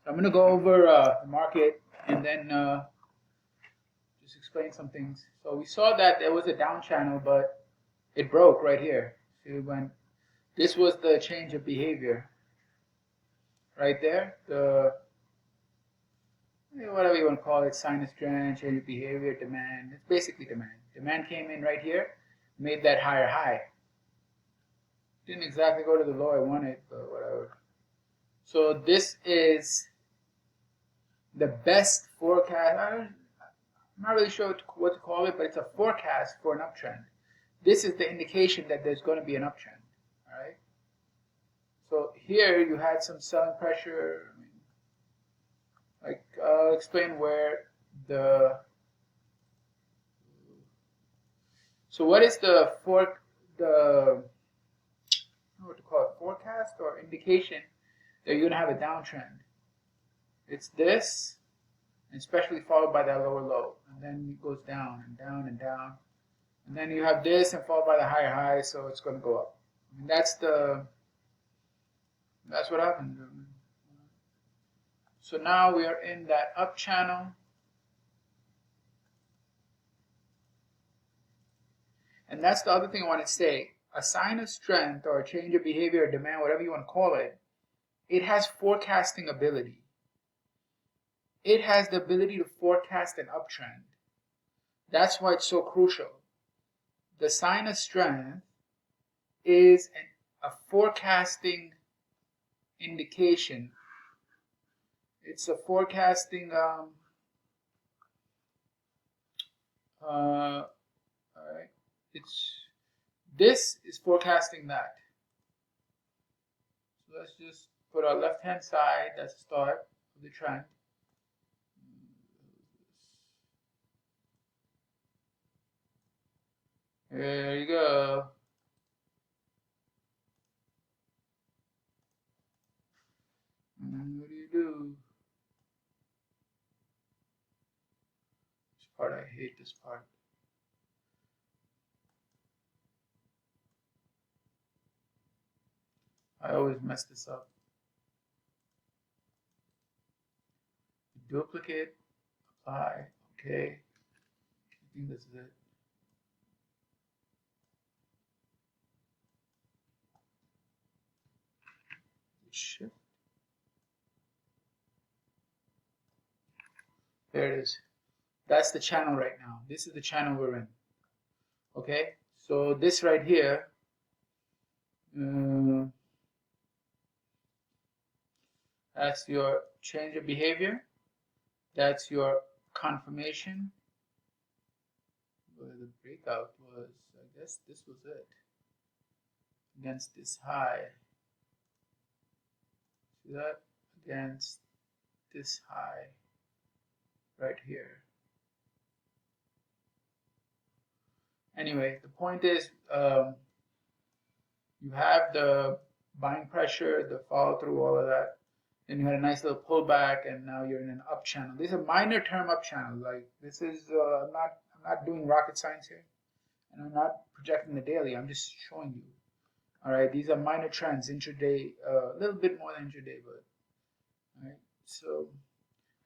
I'm going to go over the market and then just explain some things. So we saw that there was a down channel, but it broke right here. So it went. This was the change of behavior right there. The whatever you want to call it, sinus trend, change of behavior, demand. It's basically demand. Demand came in right here, made that higher high. Didn't exactly go to the low I wanted, but whatever. So this is the best forecast. I'm not really sure what to call it, but it's a forecast for an uptrend. This is the indication that there's going to be an uptrend. All right. So here you had some selling pressure. I'll explain where the. So what is the I don't know what to call it, forecast or indication that you're going to have a downtrend? It's this, and especially followed by that lower low, and then it goes down and down and down, and then you have this and followed by the higher high, so it's going to go up. I mean, that's what happened. So now we are in that up channel, and that's the other thing I want to say. A sign of strength or a change of behavior or demand, whatever you want to call it, it has forecasting ability. It has the ability to forecast an uptrend. That's why it's so crucial. The sign of strength is a forecasting indication. It's a forecasting all right. This is forecasting that. So let's just put our left hand side, that's the start of the trend. There you go. And what do? This part, I hate this part. I always mess this up. Duplicate, apply, okay. I think this is it. Shift. There it is. That's the channel right now. This is the channel we're in. Okay, so this right here, that's your change of behavior. That's your confirmation. Where the breakout was, I guess this was it. Against this high. See that? Against this high. Right here. Anyway, the point is, you have the buying pressure, the follow through, all of that. Then you had a nice little pullback, and now you're in an up channel. These are minor term up channels. Like this is, I'm not doing rocket science here, and I'm not projecting the daily. I'm just showing you. All right, these are minor trends, intraday, a little bit more than intraday, but all right. So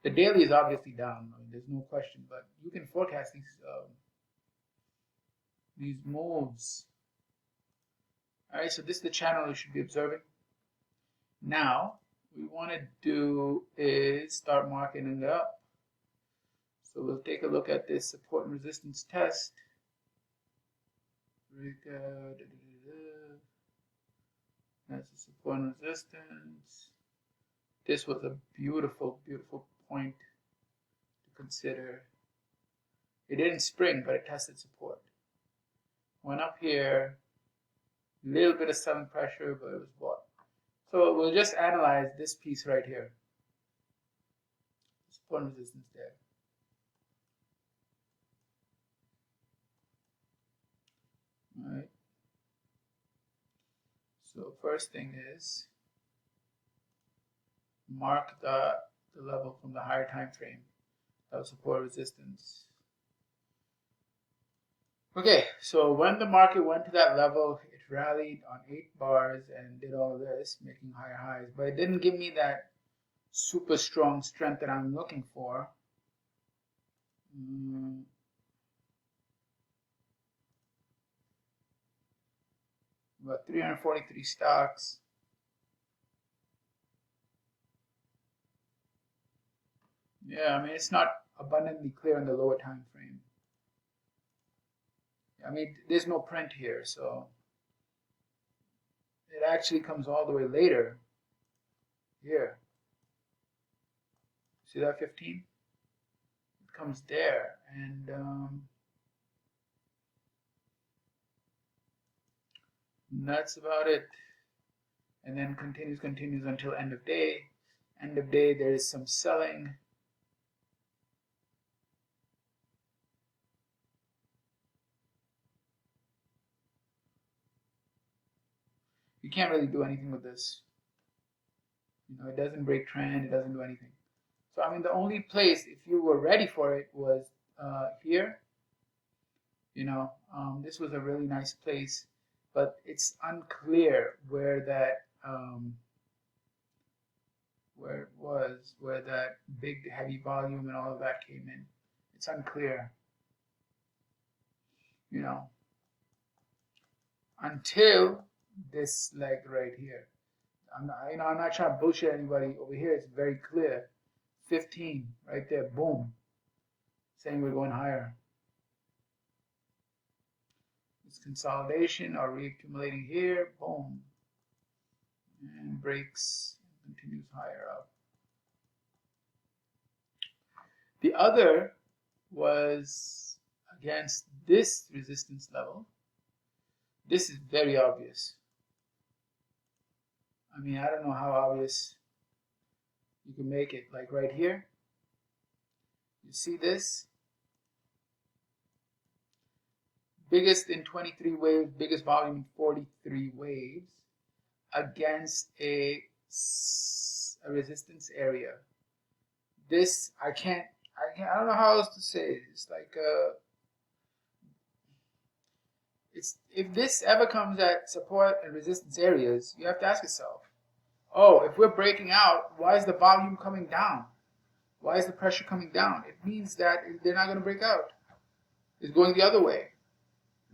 the daily is obviously down. I mean, there's no question, but you can forecast these moves. All right, so this is the channel you should be observing. Now, what we want to do is start marking it up. So we'll take a look at this support and resistance test. That's the support and resistance. This was a beautiful, beautiful point to consider. It didn't spring, but it tested support. Went up here, a little bit of selling pressure, but it was bought. So we'll just analyze this piece right here. Support and resistance there. All right. So first thing is mark the level from the higher time frame. That was support resistance. Okay, so when the market went to that level, it rallied on 8 bars and did all this, making higher highs, but it didn't give me that super strong strength that I'm looking for. About 343 stocks. Yeah, I mean, it's not abundantly clear in the lower time frame. I mean, there's no print here, so it actually comes all the way later here. See that 15? It comes there, and that's about it. And then continues until end of day. End of day, there is some selling. You can't really do anything with this. You know, it doesn't break trend, it doesn't do anything. So, I mean, the only place, if you were ready for it, was here. You know, this was a really nice place, but it's unclear where that, where that big heavy volume and all of that came in. It's unclear. You know, until this leg right here. I'm not trying to bullshit anybody. Over here, it's very clear. 15 right there, boom, saying we're going higher. It's consolidation or reaccumulating here, boom, and breaks and continues higher up. The other was against this resistance level. This is very obvious. I mean, I don't know how obvious you can make it. Like right here, you see this? Biggest in 23 waves, biggest volume in 43 waves against a resistance area. This, I don't know how else to say it. It's like, if this ever comes at support and resistance areas, you have to ask yourself, oh, if we're breaking out, why is the volume coming down? Why is the pressure coming down? It means that they're not going to break out. It's going the other way.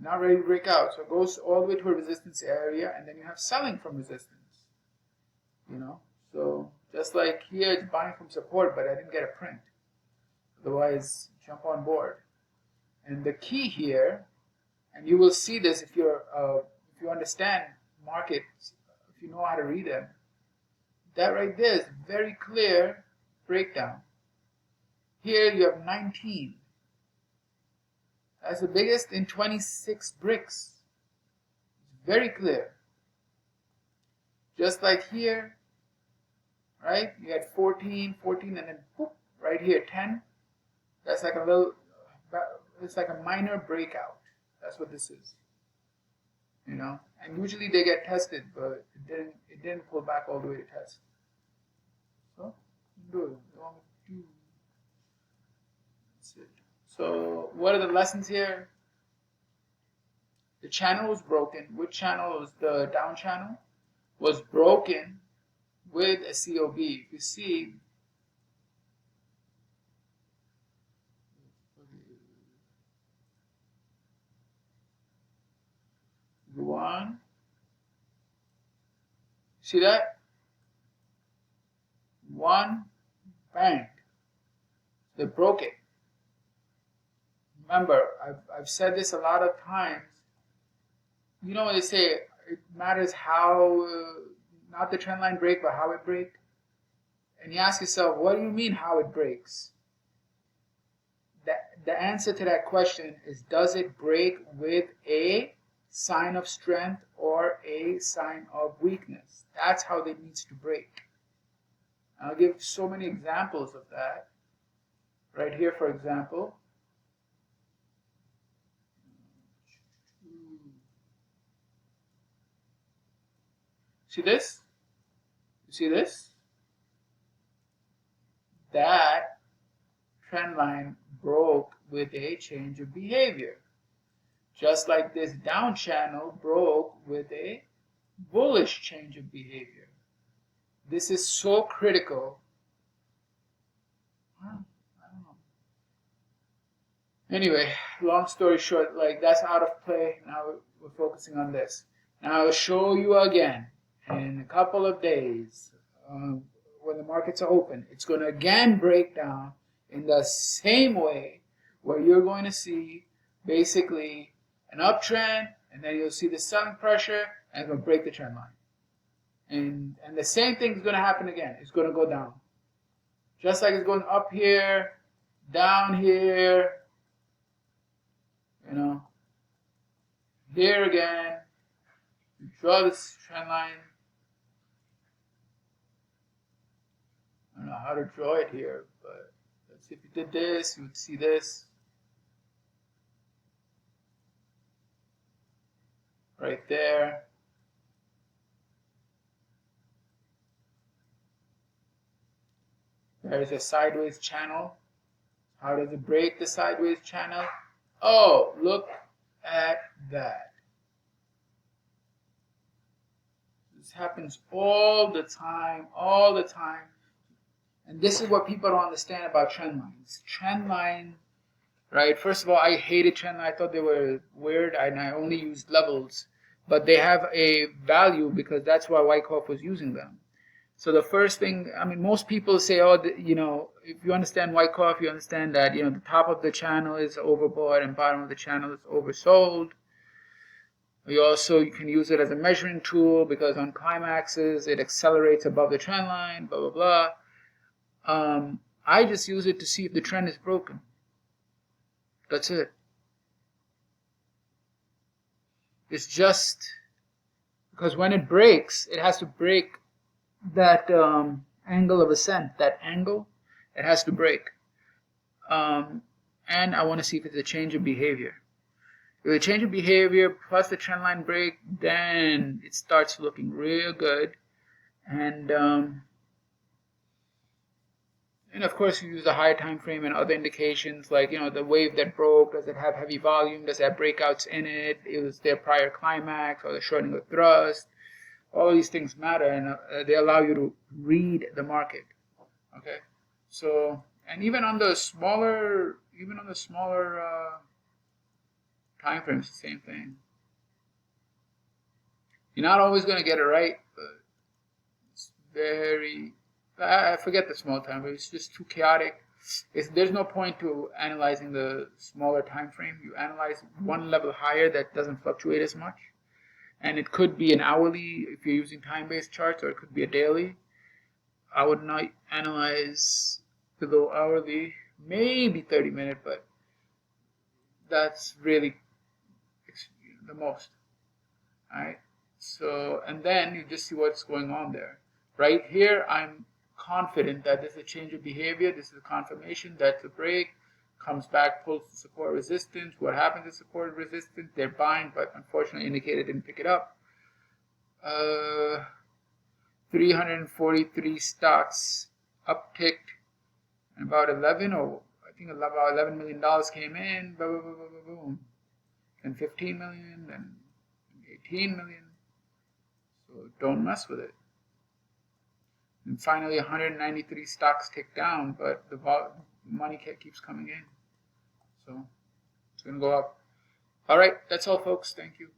Not ready to break out. So it goes all the way to a resistance area, and then you have selling from resistance. You know? So just like here, it's buying from support, but I didn't get a print. Otherwise, jump on board. And the key here, and you will see this if you understand markets, if you know how to read them, that right there is very clear breakdown. Here you have 19. That's the biggest in 26 bricks. It's very clear. Just like here, right? You had 14, and then boop, right here 10. That's like it's like a minor breakout. That's what this is. You know, and usually they get tested, but it didn't pull back all the way to test. So good. That's it. So what are the lessons here? The channel was broken. Which channel was the down channel? Was broken with a COB. You see, one. See that? One, bang. They broke it. Remember, I've said this a lot of times. You know, they say it matters how, not the trend line break, but how it break. And you ask yourself, what do you mean how it breaks? The answer to that question is, does it break with a sign of strength or a sign of weakness? That's how it needs to break. I'll give so many examples of that. Right here, for example. See this? You see this? That trend line broke with a change of behavior. Just like this down channel broke with a bullish change of behavior. This is so critical I don't know. Anyway, long story short, like that's out of play. Now we're focusing on this. Now I'll show you again in a couple of days when the markets are open. It's going to again break down in the same way where you're going to see basically an uptrend, and then you'll see the selling pressure, and it's going to break the trend line. And the same thing is going to happen again. It's going to go down. Just like it's going up here, down here, you know, here again. You draw this trend line. I don't know how to draw it here, but let's see, if you did this, you would see this. Right there. There's a sideways channel. How does it break the sideways channel? Oh, look at that. This happens all the time, all the time. And this is what people don't understand about trend lines. Trend line, right? First of all, I hated trend line. I thought they were weird, and I only used levels. But they have a value because that's why Wyckoff was using them. So the first thing, I mean, most people say, oh, you know, if you understand Wyckoff, you understand that, you know, the top of the channel is overbought and bottom of the channel is oversold. You can use it as a measuring tool because on climaxes it accelerates above the trend line, blah, blah, blah. I just use it to see if the trend is broken. That's it. It's just because when it breaks, it has to break that angle of ascent, that angle, it has to break. And I want to see if it's a change of behavior. If a change of behavior plus the trend line break, then it starts looking real good. And of course you use the higher time frame and other indications like, you know, the wave that broke, does it have heavy volume, does it have breakouts in it, is there prior climax or the shortening of thrust. All these things matter, and they allow you to read the market. Okay, so and even on the smaller, time frames, the same thing. You're not always going to get it right, but it's very. I forget the small time, but it's just too chaotic. There's no point to analyzing the smaller time frame. You analyze one level higher that doesn't fluctuate as much. And it could be an hourly if you're using time-based charts, or it could be a daily. I would not analyze below hourly, maybe 30-minute, but that's really the most. All right. So, and then you just see what's going on there. Right here, I'm confident that this is a change of behavior. This is a confirmation that the break comes back, pulls the support resistance. What happens to support resistance? They're buying, but unfortunately indicator didn't pick it up. 343 stocks upticked, and about 11 million dollars came in. Boom, boom, boom, boom, boom. And 15 million, then 18 million. So don't mess with it. And finally, 193 stocks tick down, but the money keeps coming in. So it's going to go up. All right, that's all, folks. Thank you.